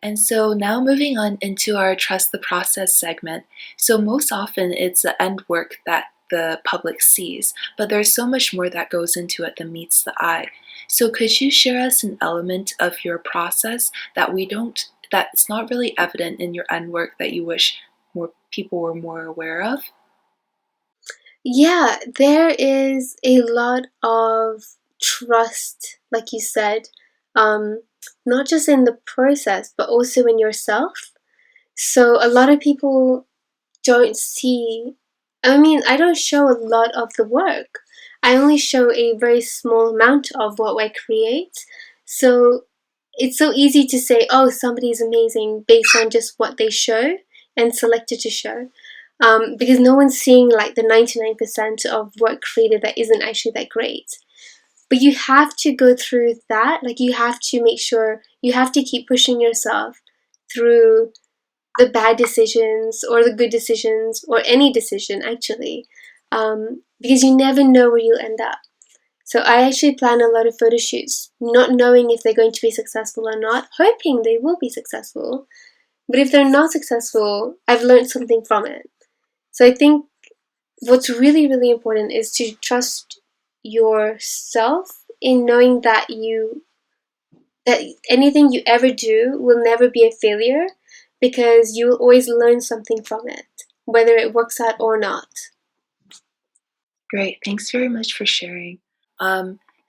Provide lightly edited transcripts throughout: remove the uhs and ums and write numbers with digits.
And so now moving on into our Trust the Process segment. So most often it's the end work that the public sees, but there's so much more that goes into it than meets the eye. So could you share us an element of your process that's not really evident in your end work that you wish more people were more aware of? Yeah, there is a lot of trust, like you said, um, not just in the process, but also in yourself. So a lot of people don't see, I mean, I don't show a lot of the work. I only show a very small amount of what I create. So it's so easy to say, oh, somebody's amazing based on just what they show and selected to show. Because no one's seeing like the 99% of work created that isn't actually that great. But you have to go through that. Like, you have to make sure you have to keep pushing yourself through the bad decisions or the good decisions or any decision, actually, because you never know where you'll end up. So I actually plan a lot of photo shoots, not knowing if they're going to be successful or not, hoping they will be successful. But if they're not successful, I've learned something from it. So I think what's really, really important is to trust yourself in knowing that anything you ever do will never be a failure, because you will always learn something from it, whether it works out or not. Great, thanks very much for sharing.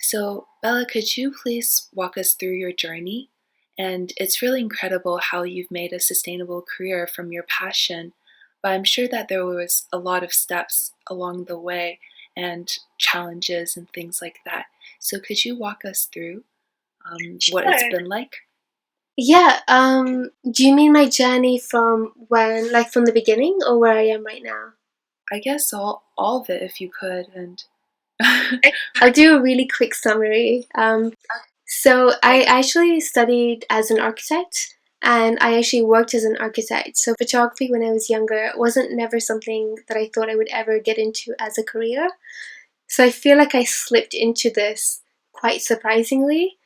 So Bella, could you please walk us through your journey? And it's really incredible how you've made a sustainable career from your passion, but I'm sure that there was a lot of steps along the way and challenges and things like that. So could you walk us through what it's Sure. been like? Yeah, do you mean my journey from when, like from the beginning, or where I am right now? I guess all of it if you could, and I'll do a really quick summary. So I actually studied as an architect, and I actually worked as an architect. So photography when I was younger wasn't never something that I thought I would ever get into as a career. So I feel like I slipped into this quite surprisingly.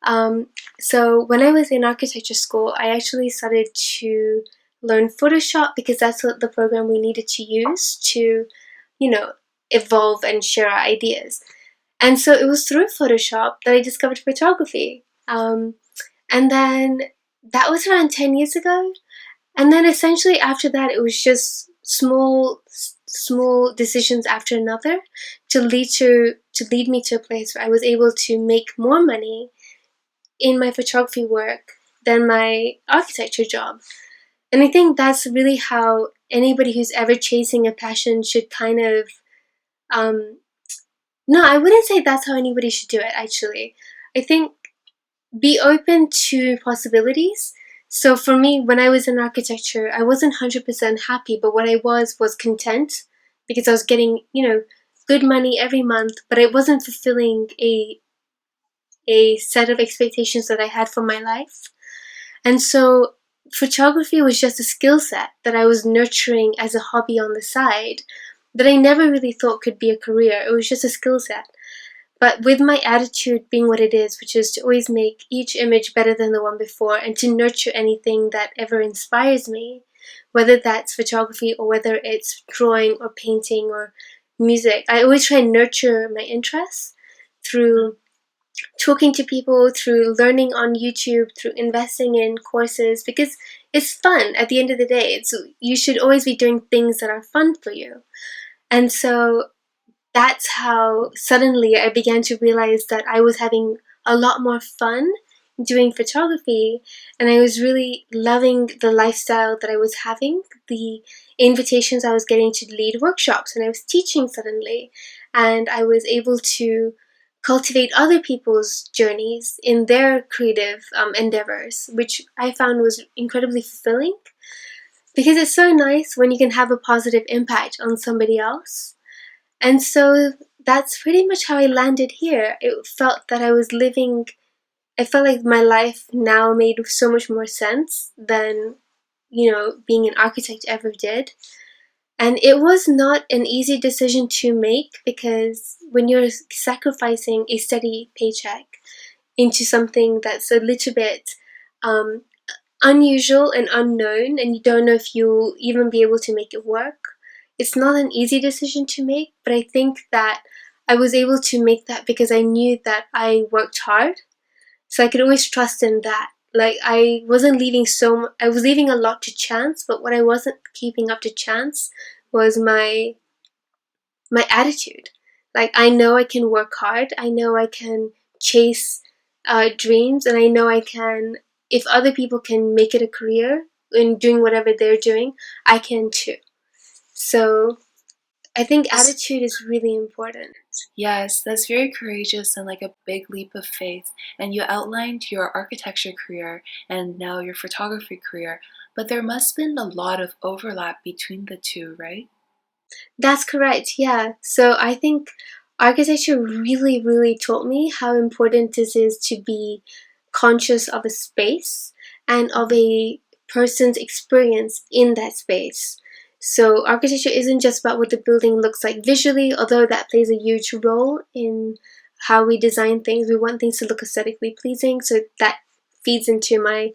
Um, so when I was in architecture school, I actually started to learn Photoshop because that's what the program we needed to use to, you know, evolve and share our ideas. And so it was through Photoshop that I discovered photography. And then that was around 10 years ago. And then essentially after that, it was just small decisions after another to lead me to a place where I was able to make more money in my photography work than my architecture job. And I think that's really how anybody who's ever chasing a passion should kind of um, no, I wouldn't say that's how anybody should do it, actually. I think be open to possibilities. So for me, when I was in architecture, I wasn't 100% happy, but what I was content because I was getting, good money every month, but it wasn't fulfilling a set of expectations that I had for my life. And so photography was just a skill set that I was nurturing as a hobby on the side that I never really thought could be a career. It was just a skill set. But with my attitude being what it is, which is to always make each image better than the one before and to nurture anything that ever inspires me, whether that's photography or whether it's drawing or painting or music, I always try and nurture my interests through talking to people, through learning on YouTube, through investing in courses, because it's fun at the end of the day. You should always be doing things that are fun for you. And so that's how suddenly I began to realize that I was having a lot more fun doing photography, and I was really loving the lifestyle that I was having, the invitations I was getting to lead workshops, and I was teaching suddenly, and I was able to cultivate other people's journeys in their creative endeavors, which I found was incredibly fulfilling because it's so nice when you can have a positive impact on somebody else. And so that's pretty much how I landed here. It felt that I felt like my life now made so much more sense than, being an architect ever did. And it was not an easy decision to make because when you're sacrificing a steady paycheck into something that's a little bit um, unusual and unknown, and you don't know if you'll even be able to make it work. It's not an easy decision to make, but I think that I was able to make that because I knew that I worked hard. So I could always trust in that. Like I wasn't leaving I was leaving a lot to chance, but what I wasn't keeping up to chance was my attitude. Like I know I can work hard. I know I can chase dreams, and I know I can. If other people can make it a career in doing whatever they're doing, I can too. So I think attitude is really important. Yes, that's very courageous and like a big leap of faith. And you outlined your architecture career and now your photography career, but there must have been a lot of overlap between the two, right? That's correct, yeah. So I think architecture really, really taught me how important it is to be conscious of a space and of a person's experience in that space. So architecture isn't just about what the building looks like visually, although that plays a huge role in how we design things. We want things to look aesthetically pleasing, so that feeds into my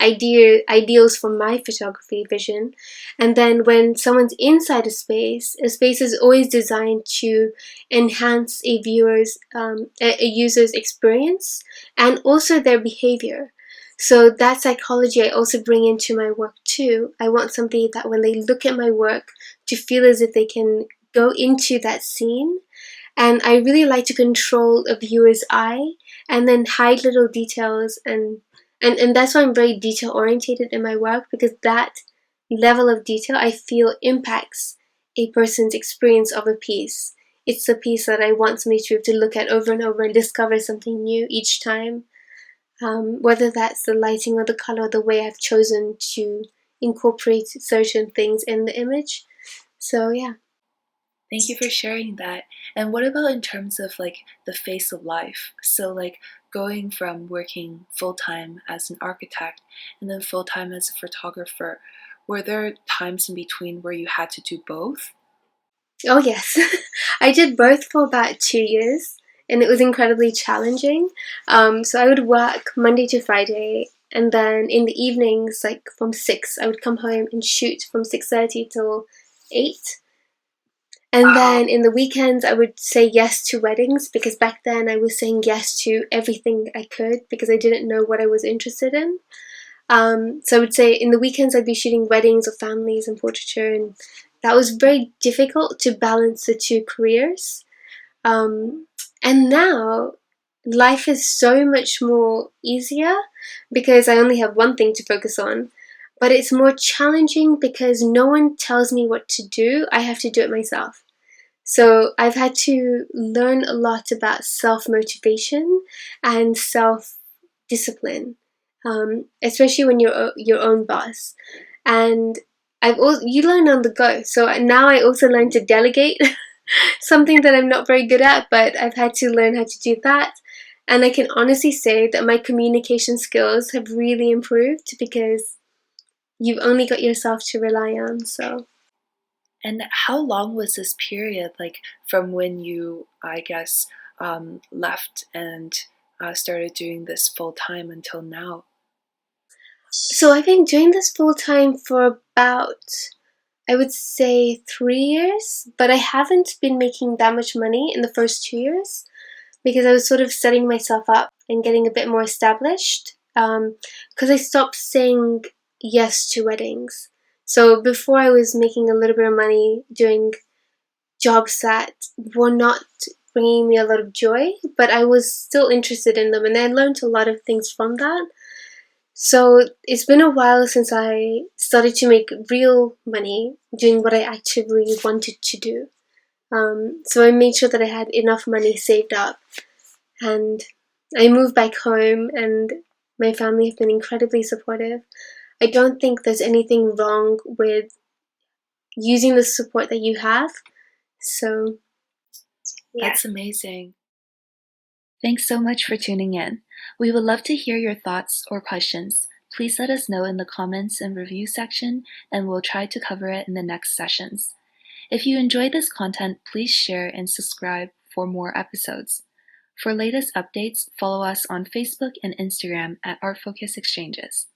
ideals for my photography vision. And then when someone's inside a space is always designed to enhance a user's experience and also their behavior. So that psychology I also bring into my work too. I want somebody that when they look at my work to feel as if they can go into that scene. And I really like to control a viewer's eye and then hide little details, and that's why I'm very detail orientated in my work, because that level of detail I feel impacts a person's experience of a piece. It's a piece that I want somebody to be able to look at over and over and discover something new each time. Whether that's the lighting or the color or the way I've chosen to incorporate certain things in the image. So yeah. Thank you for sharing that. And what about in terms of like the face of life? So like going from working full time as an architect and then full time as a photographer, were there times in between where you had to do both? Oh, yes. I did both for about 2 years, and it was incredibly challenging. So I would work Monday to Friday, and then in the evenings, like from 6, I would come home and shoot from 6:30 till 8. And then in the weekends, I would say yes to weddings, because back then I was saying yes to everything I could because I didn't know what I was interested in. So I would say in the weekends I'd be shooting weddings or families and portraiture, and that was very difficult to balance the two careers. Um, and now life is so much more easier because I only have one thing to focus on, but it's more challenging because no one tells me what to do. I have to do it myself. So I've had to learn a lot about self motivation and self discipline, especially when you're your own boss. And you learn on the go. So now I also learn to delegate, something that I'm not very good at, but I've had to learn how to do that. And I can honestly say that my communication skills have really improved because you've only got yourself to rely on. So And how long was this period, like from when you, I guess, left and started doing this full time until now? I've been doing this full time for about, I would say, 3 years, but I haven't been making that much money in the first 2 years because I was sort of setting myself up and getting a bit more established. Because I stopped saying yes to weddings. So before I was making a little bit of money doing jobs that were not bringing me a lot of joy, but I was still interested in them, and I learned a lot of things from that. So it's been a while since I started to make real money doing what I actively wanted to do. So I made sure that I had enough money saved up, and I moved back home, and my family have been incredibly supportive. I don't think there's anything wrong with using the support that you have. So, yeah. That's amazing. Thanks so much for tuning in. We would love to hear your thoughts or questions. Please let us know in the comments and review section, and we'll try to cover it in the next sessions. If you enjoyed this content, please share and subscribe for more episodes. For latest updates, follow us on Facebook and Instagram at Art Focus Exchanges.